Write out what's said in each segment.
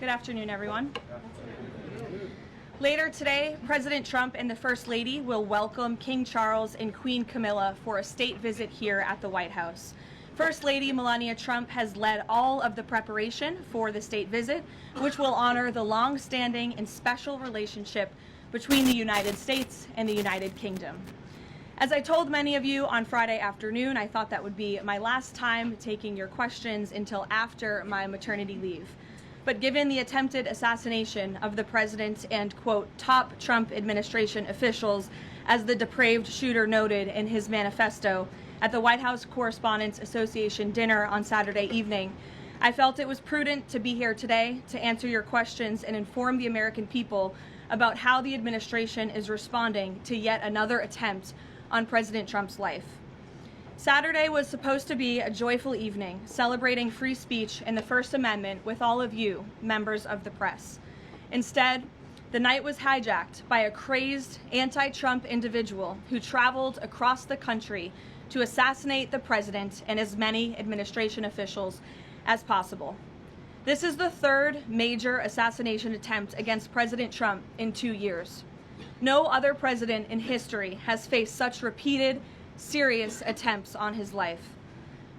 Good afternoon, everyone. Later today, President Trump and the First Lady will welcome King Charles and Queen Camilla for a state visit here at the White House. First Lady Melania Trump has led all of the preparation for the state visit, which will honor the long-standing and special relationship between the United States and the United Kingdom. As I told many of you on Friday afternoon, I thought that would be my last time taking your questions until after my maternity leave. But given the attempted assassination of the president and, quote, top Trump administration officials, as the depraved shooter noted in his manifesto at the White House Correspondents Association dinner on Saturday evening, I felt it was prudent to be here today to answer your questions and inform the American people about how the administration is responding to yet another attempt on President Trump's life. Saturday was supposed to be a joyful evening, celebrating free speech and the First Amendment with all of you, members of the press. Instead, the night was hijacked by a crazed anti-Trump individual who traveled across the country to assassinate the president and as many administration officials as possible. This is the third major assassination attempt against President Trump in 2 years. No other president in history has faced such repeated, serious attempts on his life.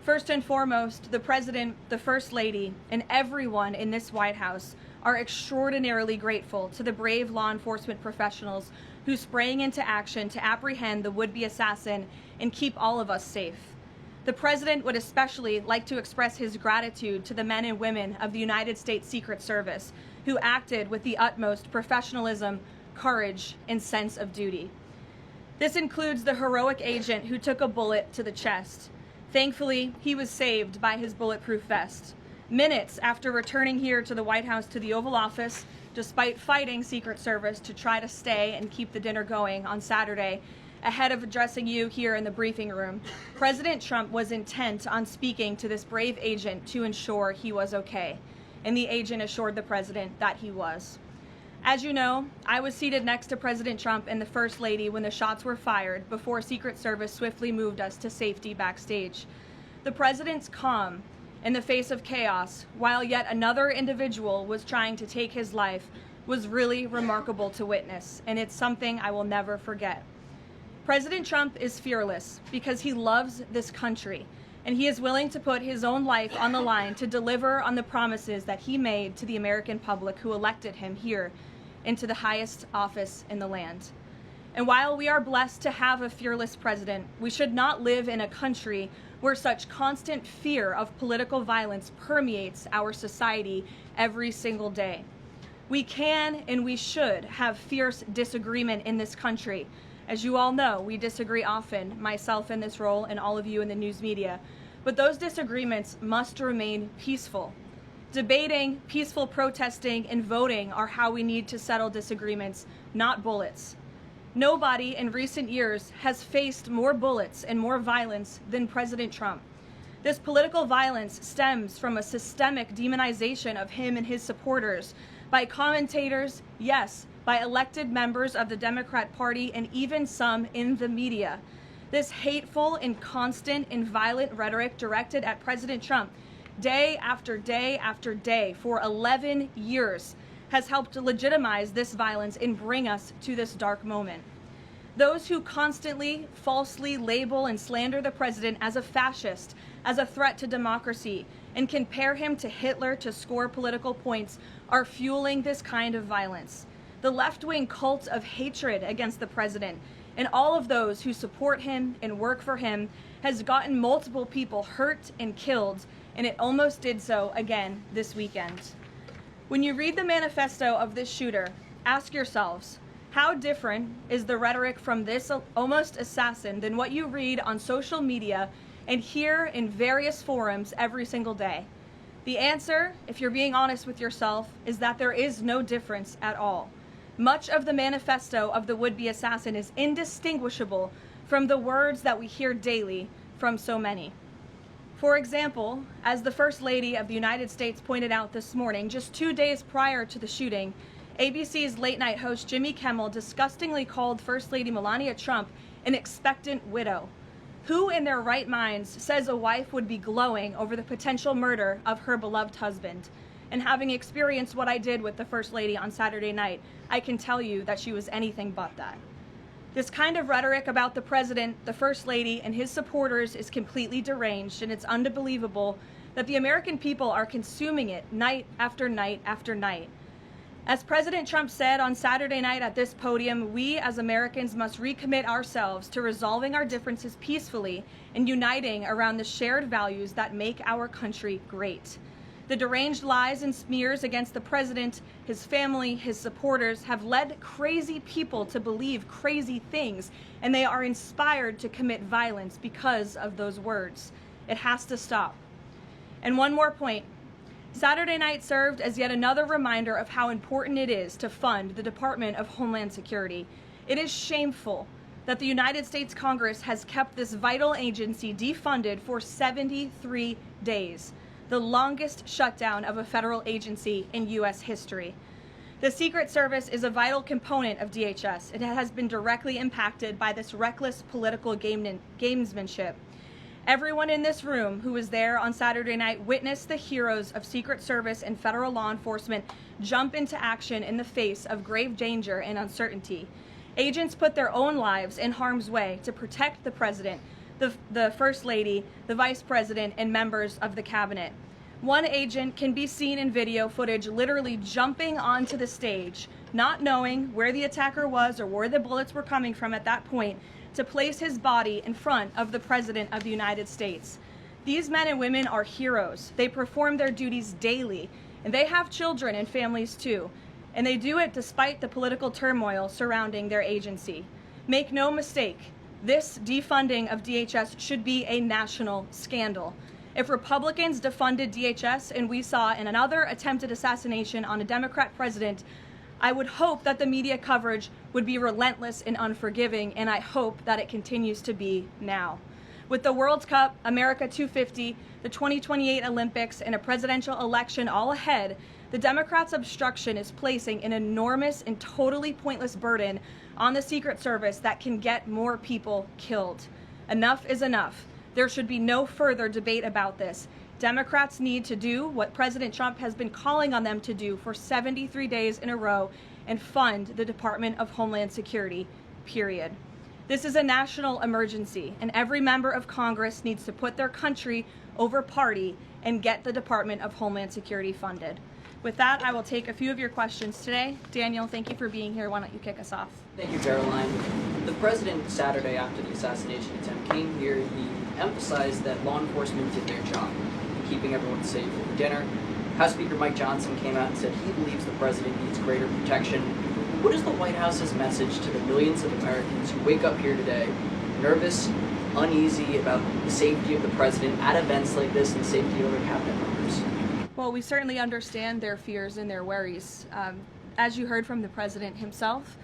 First and foremost, the President, the First Lady, and everyone in this White House are extraordinarily grateful to the brave law enforcement professionals who sprang into action to apprehend the would-be assassin and keep all of us safe. The President would especially like to express his gratitude to the men and women of the United States Secret Service who acted with the utmost professionalism, courage, and sense of duty. This includes the heroic agent who took a bullet to the chest. Thankfully, he was saved by his bulletproof vest. Minutes after returning here to the White House to the Oval Office, despite fighting Secret Service to try to stay and keep the dinner going on Saturday, ahead of addressing you here in the briefing room, President Trump was intent on speaking to this brave agent to ensure he was okay, and the agent assured the president that he was. As you know, I was seated next to President Trump and the First Lady when the shots were fired before Secret Service swiftly moved us to safety backstage. The president's calm in the face of chaos, while yet another individual was trying to take his life, was really remarkable to witness, and it's something I will never forget. President Trump is fearless because he loves this country, and he is willing to put his own life on the line to deliver on the promises that he made to the American public who elected him here into the highest office in the land. And while we are blessed to have a fearless president, we should not live in a country where such constant fear of political violence permeates our society every single day. We can and we should have fierce disagreement in this country. As you all know, we disagree often, myself in this role and all of you in the news media, but those disagreements must remain peaceful. Debating, peaceful protesting, and voting are how we need to settle disagreements, not bullets. Nobody in recent years has faced more bullets and more violence than President Trump. This political violence stems from a systemic demonization of him and his supporters by commentators, yes, by elected members of the Democrat Party, and even some in the media. This hateful and constant and violent rhetoric directed at President Trump day after day after day for 11 years has helped to legitimize this violence and bring us to this dark moment. Those who constantly falsely label and slander the president as a fascist, as a threat to democracy, and compare him to Hitler to score political points are fueling this kind of violence. The left-wing cult of hatred against the president and all of those who support him and work for him has gotten multiple people hurt and killed, and it almost did so again this weekend. When you read the manifesto of this shooter, ask yourselves, how different is the rhetoric from this almost assassin than what you read on social media and hear in various forums every single day? The answer, if you're being honest with yourself, is that there is no difference at all. Much of the manifesto of the would-be assassin is indistinguishable from the words that we hear daily from so many. For example, as the First Lady of the United States pointed out this morning, just 2 days prior to the shooting, ABC's late-night host Jimmy Kimmel disgustingly called First Lady Melania Trump an expectant widow. Who in their right minds says a wife would be glowing over the potential murder of her beloved husband? And having experienced what I did with the First Lady on Saturday night, I can tell you that she was anything but that. This kind of rhetoric about the President, the First Lady, and his supporters is completely deranged, and it's unbelievable that the American people are consuming it night after night after night. As President Trump said on Saturday night at this podium, we as Americans must recommit ourselves to resolving our differences peacefully and uniting around the shared values that make our country great. The deranged lies and smears against the president, his family, his supporters have led crazy people to believe crazy things, and they are inspired to commit violence because of those words. It has to stop. And one more point. Saturday night served as yet another reminder of how important it is to fund the Department of Homeland Security. It is shameful that the United States Congress has kept this vital agency defunded for 73 days. The longest shutdown of a federal agency in U.S. history. The Secret Service is a vital component of DHS. It has been directly impacted by this reckless political gamesmanship. Everyone in this room who was there on Saturday night witnessed the heroes of Secret Service and federal law enforcement jump into action in the face of grave danger and uncertainty. Agents put their own lives in harm's way to protect the president, the First Lady, the Vice President, and members of the cabinet. One agent can be seen in video footage literally jumping onto the stage, not knowing where the attacker was or where the bullets were coming from at that point, to place his body in front of the President of the United States. These men and women are heroes. They perform their duties daily, and they have children and families too. And they do it despite the political turmoil surrounding their agency. Make no mistake, this defunding of DHS should be a national scandal. If Republicans defunded DHS and we saw another attempted assassination on a Democrat president, I would hope that the media coverage would be relentless and unforgiving, and I hope that it continues to be now. With the World Cup, America 250, the 2028 Olympics, and a presidential election all ahead, the Democrats' obstruction is placing an enormous and totally pointless burden on the Secret Service that can get more people killed. Enough is enough. There should be no further debate about this. Democrats need to do what President Trump has been calling on them to do for 73 days in a row and fund the Department of Homeland Security, period. This is a national emergency, and every member of Congress needs to put their country over party and get the Department of Homeland Security funded. With that, I will take a few of your questions today. Daniel, thank you for being here. Why don't you kick us off? Thank you, Caroline. The president, Saturday after the assassination attempt, came here. He emphasized that law enforcement did their job, keeping everyone safe over dinner. House Speaker Mike Johnson came out and said he believes the president needs greater protection. What is the White House's message to the millions of Americans who wake up here today nervous, uneasy about the safety of the president at events like this and the safety of other cabinet members? Well, we certainly understand their fears and their worries. As you heard from the president himself,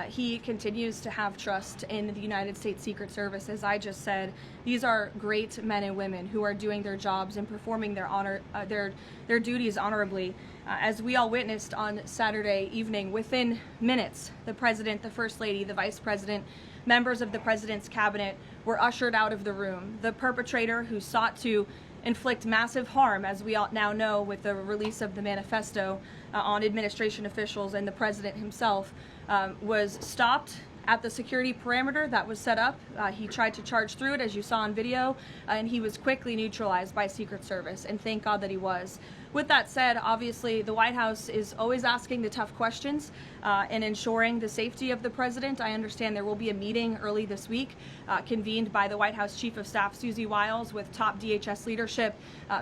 he continues to have trust in the United States Secret Service. As I just said, these are great men and women who are doing their jobs and performing their duties honorably. As we all witnessed on Saturday evening, within minutes, the president, the first lady, the vice president, members of the president's cabinet were ushered out of the room. The perpetrator who sought to inflict massive harm, as we all now know with the release of the manifesto on administration officials and the president himself, was stopped at the security perimeter that was set up. He tried to charge through it, as you saw on video, and he was quickly neutralized by Secret Service, and thank God that he was. With that said, obviously the White House is always asking the tough questions and ensuring the safety of the president. I understand there will be a meeting early this week convened by the White House Chief of Staff Susie Wiles with top DHS leadership,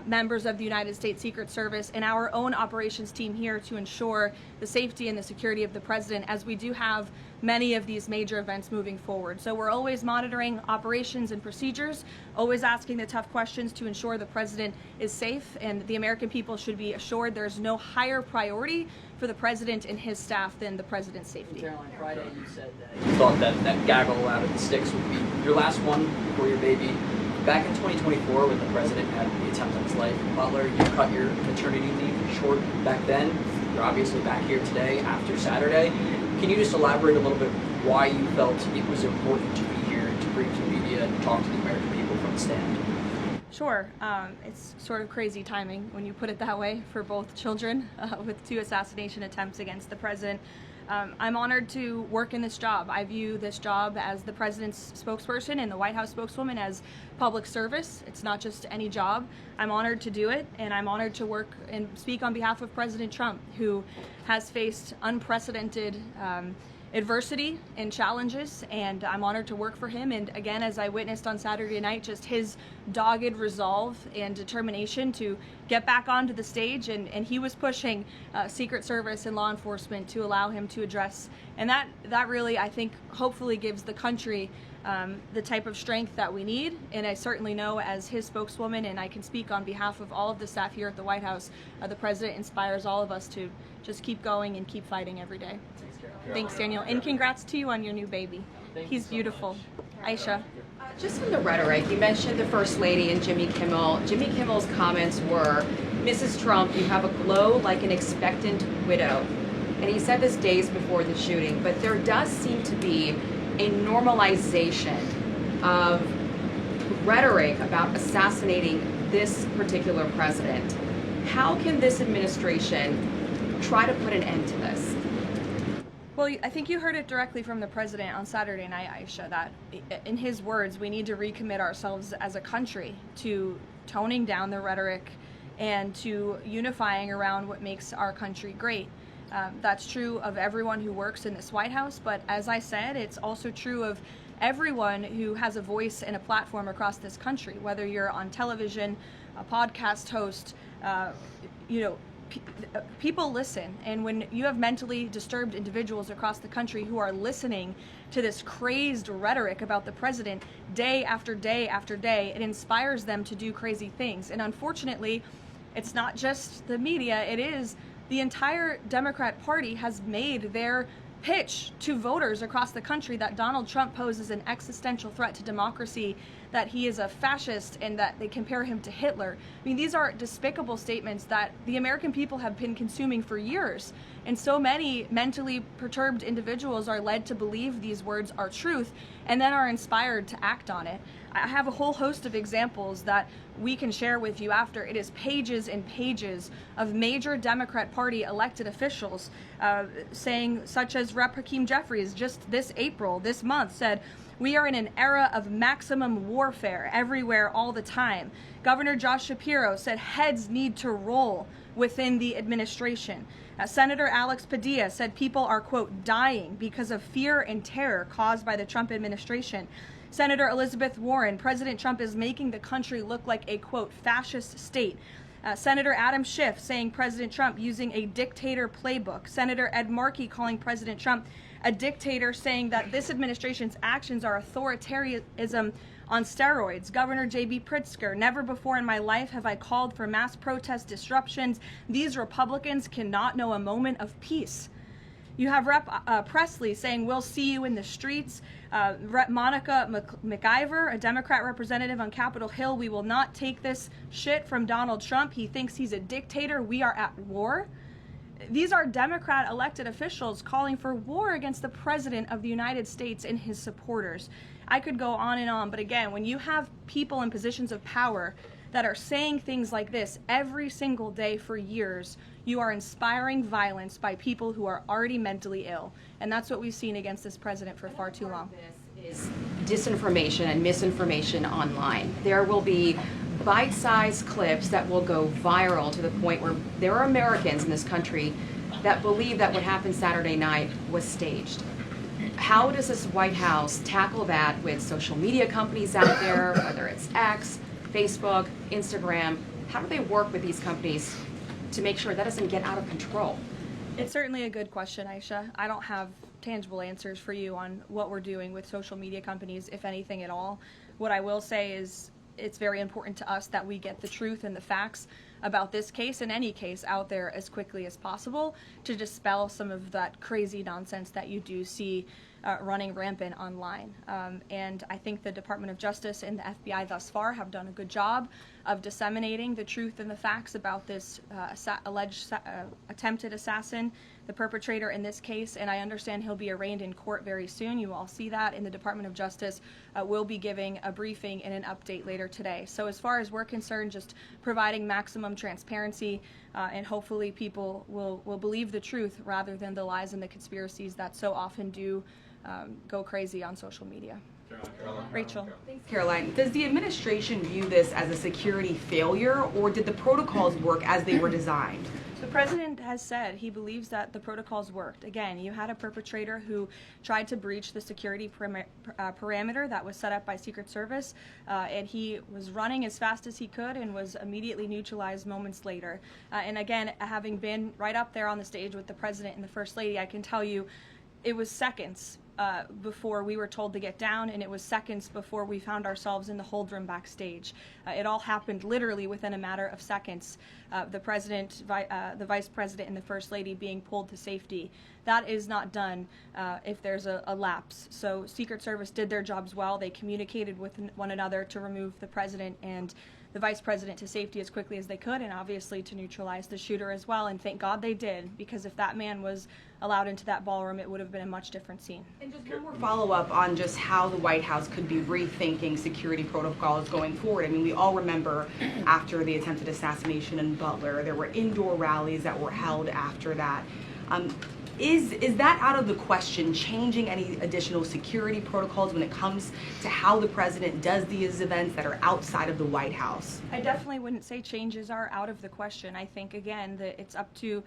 members of the United States Secret Service, and our own operations team here to ensure the safety and the security of the president, as we do have many of these major events moving forward. So we're always monitoring operations and procedures, always asking the tough questions to ensure the president is safe, and the American people should be assured there's no higher priority for the president and his staff than the president's safety. Caroline, Friday you said that you thought that gaggle out of the sticks would be your last one before your baby. Back in 2024, when the president had the attempt on his life in Butler, you cut your maternity leave short back then. You're obviously back here today after Saturday. Can you just elaborate a little bit why you felt it was important to be here to brief the media and talk to the American people from the stand? Sure. It's sort of crazy timing when you put it that way for both children with 2 assassination attempts against the president. I'm honored to work in this job. I view this job as the president's spokesperson and the White House spokeswoman as public service. It's not just any job. I'm honored to do it, and I'm honored to work and speak on behalf of President Trump, who has faced unprecedented adversity and challenges, and I'm honored to work for him. And again, as I witnessed on Saturday night, just his dogged resolve and determination to get back onto the stage, and he was pushing Secret Service and law enforcement to allow him to address, and that really, I think, hopefully gives the country the type of strength that we need. And I certainly know, as his spokeswoman, and I can speak on behalf of all of the staff here at the White House, the president inspires all of us to just keep going and keep fighting every day. Thanks, Daniel, and congrats to you on your new baby. He's beautiful. Aisha. Just on the rhetoric, you mentioned the First Lady and Jimmy Kimmel. Jimmy Kimmel's comments were, "Mrs. Trump, you have a glow like an expectant widow." And he said this days before the shooting, but there does seem to be a normalization of rhetoric about assassinating this particular president. How can this administration try to put an end to this? Well, I think you heard it directly from the president on Saturday night, Aisha, that in his words, we need to recommit ourselves as a country to toning down the rhetoric and to unifying around what makes our country great. That's true of everyone who works in this White House, but as I said, it's also true of everyone who has a voice and a platform across this country, whether you're on television, a podcast host, people listen, and when you have mentally disturbed individuals across the country who are listening to this crazed rhetoric about the president day after day after day, it inspires them to do crazy things. And unfortunately, it's not just the media, it is the entire Democrat Party has made their pitch to voters across the country that Donald Trump poses an existential threat to democracy, that he is a fascist, and that they compare him to Hitler. I mean, these are despicable statements that the American people have been consuming for years. And so many mentally perturbed individuals are led to believe these words are truth and then are inspired to act on it. I have a whole host of examples that we can share with you after. It is pages and pages of major Democrat Party elected officials saying, such as Rep. Hakeem Jeffries just this month said, "We are in an era of maximum warfare everywhere all the time." Governor Josh Shapiro said heads need to roll within the administration. Senator Alex Padilla said people are, quote, dying because of fear and terror caused by the Trump administration. Senator Elizabeth Warren, President Trump is making the country look like a, quote, fascist state. Senator Adam Schiff saying President Trump using a dictator playbook. Senator Ed Markey calling President Trump a dictator, saying that this administration's actions are authoritarianism on steroids. Governor J.B. Pritzker, "Never before in my life have I called for mass protest disruptions. These Republicans cannot know a moment of peace." You have Rep. Presley saying, "We'll see you in the streets." Rep. Monica McIver, a Democrat representative on Capitol Hill, "We will not take this shit from Donald Trump. He thinks he's a dictator. We are at war." These are Democrat elected officials calling for war against the President of the United States and his supporters. I could go on and on, but again, when you have people in positions of power that are saying things like this every single day for years, you are inspiring violence by people who are already mentally ill. And that's what we've seen against this president for far too long. This is disinformation and misinformation online. There will be bite-sized clips that will go viral to the point where there are Americans in this country that believe that what happened Saturday night was staged. How does this White House tackle that with social media companies out there, whether it's X, Facebook, Instagram? How do they work with these companies to make sure that doesn't get out of control? It's certainly a good question, Aisha. I don't have tangible answers for you on what we're doing with social media companies, if anything at all. What I will say is it's very important to us that we get the truth and the facts about this case and any case out there as quickly as possible to dispel some of that crazy nonsense that you do see running rampant online. And I think the Department of Justice and the FBI thus far have done a good job of disseminating the truth and the facts about this alleged attempted assassin the perpetrator in this case, and I understand he'll be arraigned in court very soon. You all see that, in the Department of Justice will be giving a briefing and an update later today. So as far as we're concerned, just providing maximum transparency, and hopefully people will believe the truth rather than the lies and the conspiracies that so often do go crazy on social media. Rachel. Thanks, Caroline. Does the administration view this as a security failure, or did the protocols work as they were designed? The president has said he believes that the protocols worked. Again, you had a perpetrator who tried to breach the security parameter that was set up by Secret Service, and he was running as fast as he could and was immediately neutralized moments later. And again, having been right up there on the stage with the president and the First Lady, I can tell you it was seconds before we were told to get down, and it was seconds before we found ourselves in the hold room backstage. It all happened literally within a matter of seconds. The president, the vice president, and the First Lady being pulled to safety. That is not done if there's a lapse. So Secret Service did their jobs well. They communicated with one another to remove the president and the vice president to safety as quickly as they could, and obviously to neutralize the shooter as well. And thank God they did, because if that man was allowed into that ballroom, it would have been a much different scene. And just one more follow-up on just how the White House could be rethinking security protocols going forward. I mean, we all remember after the attempted assassination in Butler, there were indoor rallies that were held after that. Is that out of the question, changing any additional security protocols when it comes to how the president does these events that are outside of the White House? I definitely wouldn't say changes are out of the question. I think, again, that it's up to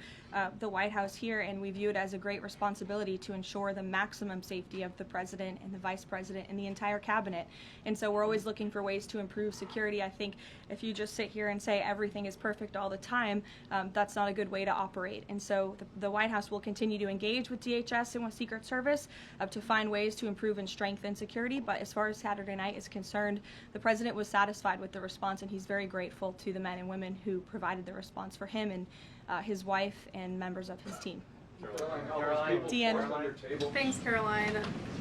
the White House here, and we view it as a great responsibility to ensure the maximum safety of the president and the vice president and the entire cabinet. And so we're always looking for ways to improve security. I think if you just sit here and say everything is perfect all the time, that's not a good way to operate. And so the White House will continue to engage with DHS and with Secret Service to find ways to improve and strengthen security. But as far as Saturday night is concerned, the president was satisfied with the response, and he's very grateful to the men and women who provided the response for him and his wife and members of his team. Deanna. Thanks, Caroline.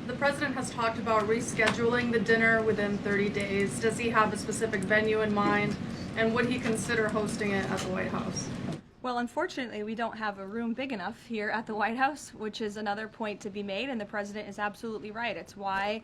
The president has talked about rescheduling the dinner within 30 days. Does he have a specific venue in mind, and would he consider hosting it at the White House? Well, unfortunately, we don't have a room big enough here at the White House, which is another point to be made, and the president is absolutely right. It's why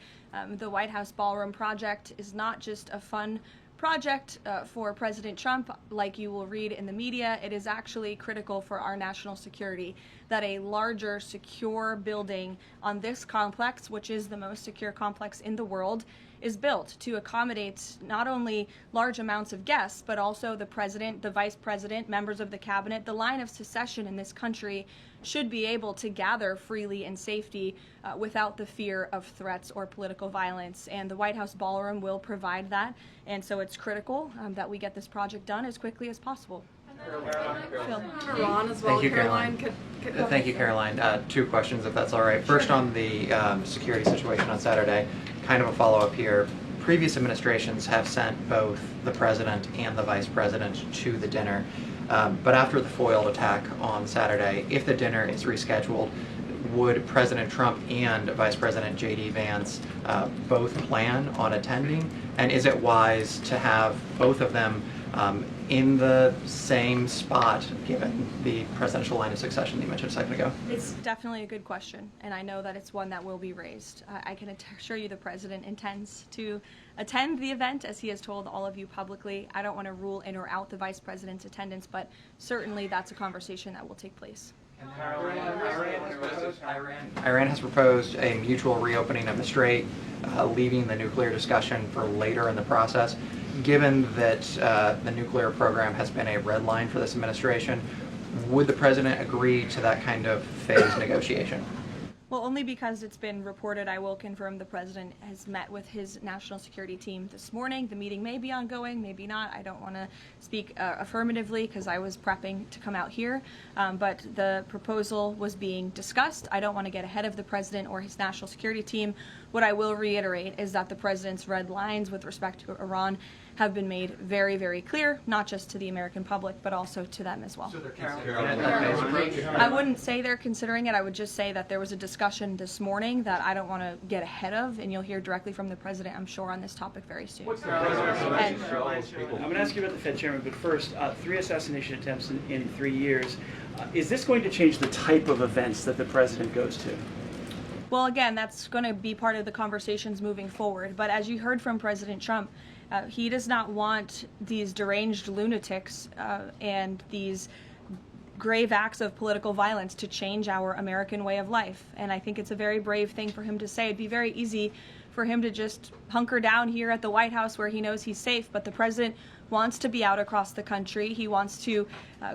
the White House Ballroom project is not just a fun project for President Trump, like you will read in the media. It is actually critical for our national security that a larger, secure building on this complex, which is the most secure complex in the world, is built to accommodate not only large amounts of guests, but also the president, the vice president, members of the cabinet. The line of succession in this country should be able to gather freely in safety without the fear of threats or political violence. And the White House Ballroom will provide that. And so it's critical that we get this project done as quickly as possible. Iran as well. Thank you, Caroline. Thank you, Caroline. Two questions, if that's all right. First, on the security situation on Saturday, kind of a follow-up here. Previous administrations have sent both the president and the vice president to the dinner. But after the foiled attack on Saturday, if the dinner is rescheduled, would President Trump and Vice President J.D. Vance both plan on attending? And is it wise to have both of them in the same spot, given the presidential line of succession that you mentioned a second ago? It's definitely a good question, and I know that it's one that will be raised. I can assure you the president intends to attend the event, as he has told all of you publicly. I don't want to rule in or out the vice president's attendance, but certainly that's a conversation that will take place. Iran has proposed a mutual reopening of the strait, leaving the nuclear discussion for later in the process. Given that the nuclear program has been a red line for this administration, would the president agree to that kind of phased negotiation? Well, only because it's been reported. I will confirm the president has met with his national security team this morning. The meeting may be ongoing, maybe not. I don't want to speak affirmatively because I was prepping to come out here, but the proposal was being discussed. I don't want to get ahead of the president or his national security team. What I will reiterate is that the president's red lines with respect to Iran have been made very, very clear, not just to the American public, but also to them as well. So they're considering I wouldn't say they're considering it. I would just say that there was a discussion this morning that I don't want to get ahead of, and you'll hear directly from the president, I'm sure, on this topic very soon. I'm going to ask you about the Fed chairman, but first, 3 assassination attempts in 3 years. Is this going to change the type of events that the president goes to? Well, again, that's going to be part of the conversations moving forward. But as you heard from President Trump, he does not want these deranged lunatics and these grave acts of political violence to change our American way of life. And I think it's a very brave thing for him to say. It'd be very easy for him to just hunker down here at the White House where he knows he's safe, but the president wants to be out across the country. He wants to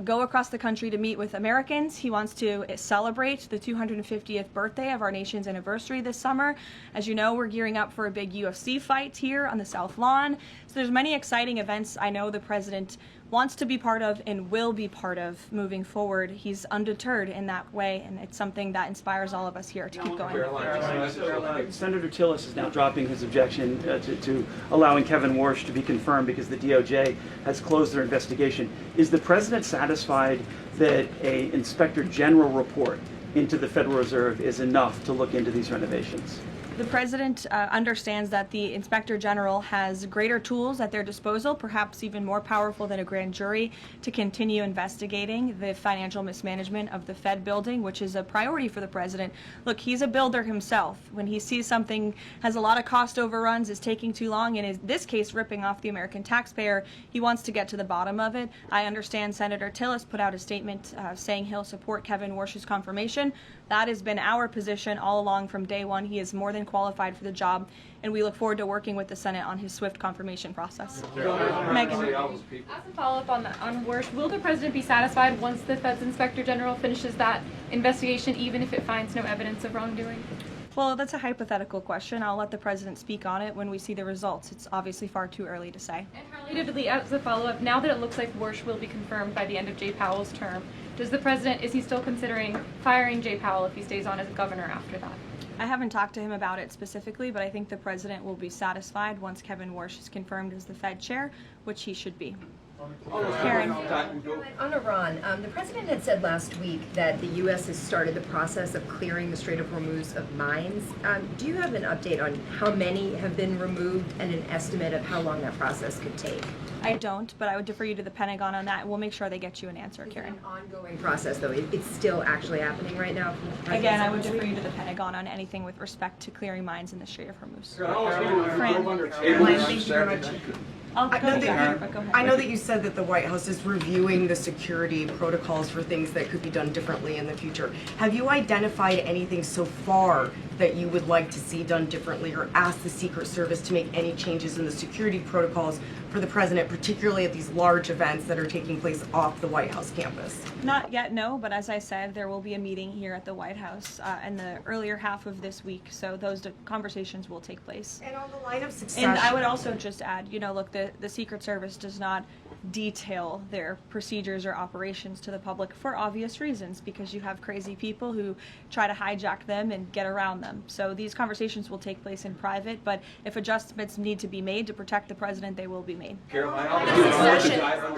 go across the country to meet with Americans. He wants to celebrate the 250th birthday of our nation's anniversary this summer. As you know, we're gearing up for a big UFC fight here on the South Lawn. So there's many exciting events I know the president wants to be part of and will be part of moving forward. He's undeterred in that way, and it's something that inspires all of us here to keep going. Senator Tillis is now dropping his objection to allowing Kevin Warsh to be confirmed because the DOJ has closed their investigation. Is the president satisfied that an Inspector General report into the Federal Reserve is enough to look into these renovations? The president understands that the Inspector General has greater tools at their disposal, perhaps even more powerful than a grand jury, to continue investigating the financial mismanagement of the Fed building, which is a priority for the president. Look, he's a builder himself. When he sees something has a lot of cost overruns, is taking too long, and in this case ripping off the American taxpayer, he wants to get to the bottom of it. I understand Senator Tillis put out a statement saying he'll support Kevin Warsh's confirmation. That has been our position all along from day one. He is more than qualified for the job, and we look forward to working with the Senate on his swift confirmation process. Megan. As a follow-up on Warsh, will the president be satisfied once the Fed's Inspector General finishes that investigation, even if it finds no evidence of wrongdoing? Well, that's a hypothetical question. I'll let the president speak on it when we see the results. It's obviously far too early to say. And relatedly, as a follow-up, now that it looks like Warsh will be confirmed by the end of Jay Powell's term, is he still considering firing Jay Powell if he stays on as governor after that? I haven't talked to him about it specifically, but I think the president will be satisfied once Kevin Warsh is confirmed as the Fed chair, which he should be. Karen. On Iran, the president had said last week that the U.S. has started the process of clearing the Strait of Hormuz of mines. Do you have an update on how many have been removed and an estimate of how long that process could take? I don't, but I would defer you to the Pentagon on that. We'll make sure they get you an answer, Karen. It's an ongoing process, though. It's still actually happening right now. Again, I would defer you to the Pentagon on anything with respect to clearing mines in the Strait of Hormuz. Thank you very much. I know that you said that the White House is reviewing the security protocols for things that could be done differently in the future. Have you identified anything so far that you would like to see done differently, or ask the Secret Service to make any changes in the security protocols for the president, particularly at these large events that are taking place off the White House campus? Not yet, no, but as I said, there will be a meeting here at the White House in the earlier half of this week, so those conversations will take place. And on the line of succession, And I would also just add, look, the Secret Service does not detail their procedures or operations to the public for obvious reasons, because you have crazy people who try to hijack them and get around them. So these conversations will take place in private, but if adjustments need to be made to protect the president, they will be made. the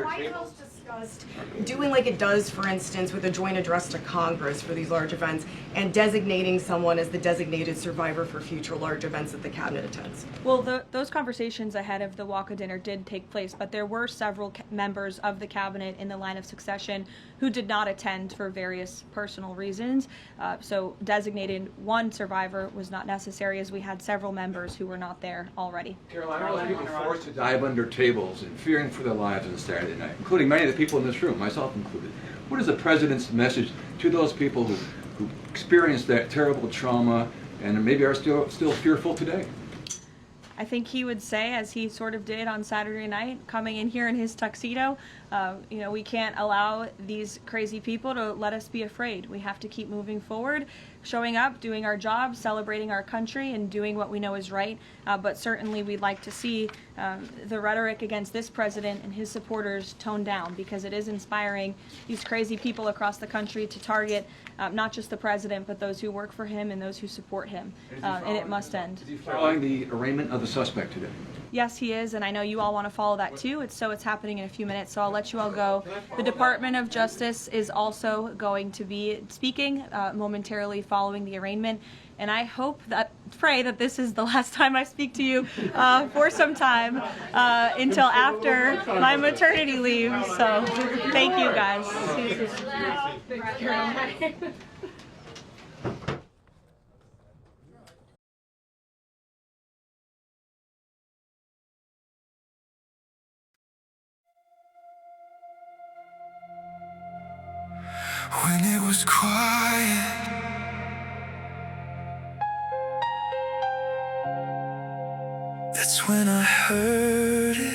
White House discussed doing like it does, for instance, with a joint address to Congress for these large events, and designating someone as the designated survivor for future large events that the cabinet attends. Well, those conversations ahead of the walk of dinner did take place, but there were several members of the cabinet in the line of succession who did not attend for various personal reasons. So designated one survivor was not necessary, as we had several members who were not there already. Carolina, all the people forced to dive under tables and fearing for their lives on Saturday night, including many of the people in this room, myself included. What is the president's message to those people who experienced that terrible trauma and maybe are still fearful today? I think he would say, as he sort of did on Saturday night, coming in here in his tuxedo, we can't allow these crazy people to let us be afraid. We have to keep moving forward, showing up, doing our job, celebrating our country, and doing what we know is right. But certainly we'd like to see the rhetoric against this president and his supporters toned down, because it is inspiring these crazy people across the country to target not just the president, but those who work for him and those who support him. And it must end. Is he following the arraignment of the suspect today? Yes, he is, and I know you all want to follow that too. It's happening in a few minutes, so I'll let you all go. The Department of Justice is also going to be speaking momentarily following the arraignment. And I pray that this is the last time I speak to you for some time until after my maternity leave. So thank you guys. When it was quiet, that's when I heard it.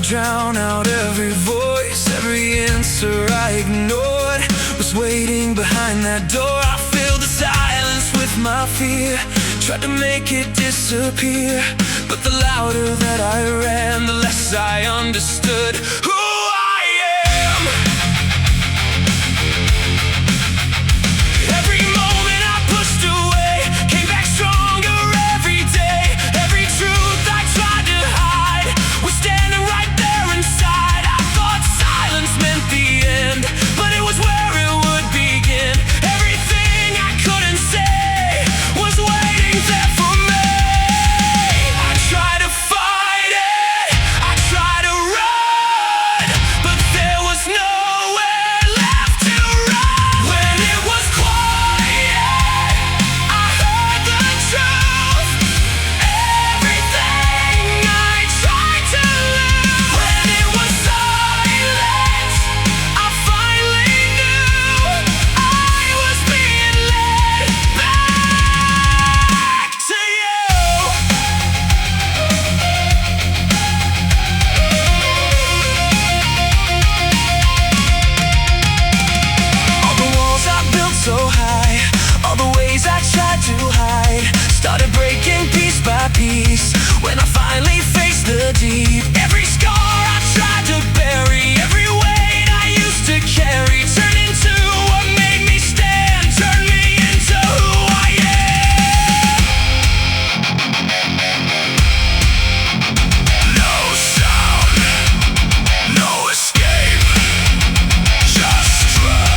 Drown out every voice, every answer I ignored was waiting behind that door. I filled the silence with my fear, tried to make it disappear, but the louder that I ran, the less I understood who I am. Every moment I pushed away came back stronger every day. Every truth I tried to hide was standing right inside. I thought silence meant the end, but it was where it would begin. Everything I couldn't say was waiting there for me. I tried to fight it, I tried to run, but there was nowhere left to run. When it was quiet, I heard the truth. Everything I tried to lose. When it was silent, I finally knew I was being led back to you. All the walls I built so high, all the ways I tried to hide, started breaking piece by piece when I finally faced the deep. Every scar I tried to bury, every weight I used to carry, turned into what made me stand, turned me into who I am. No sound, no escape, just try.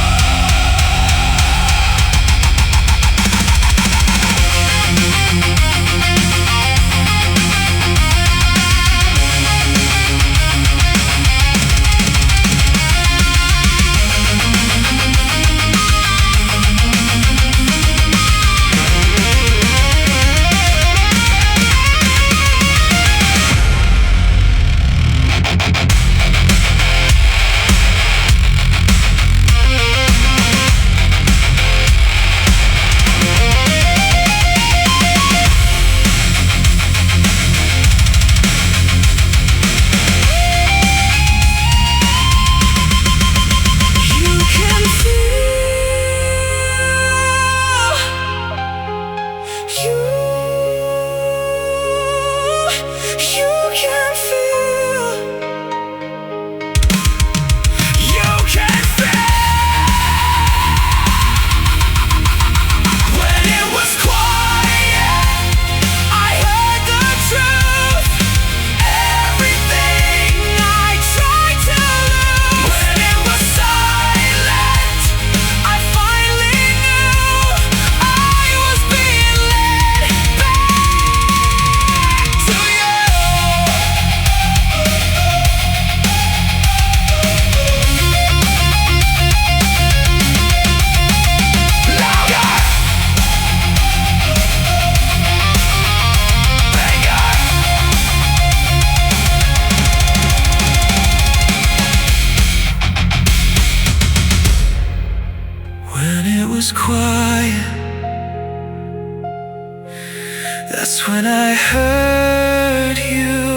You can feel, you can feel, you can feel. When it was quiet, I heard the truth. Everything I tried to lose. When it was silent, I finally knew I was being led back to you. Louder, bigger. When it was quiet, that's when I heard you.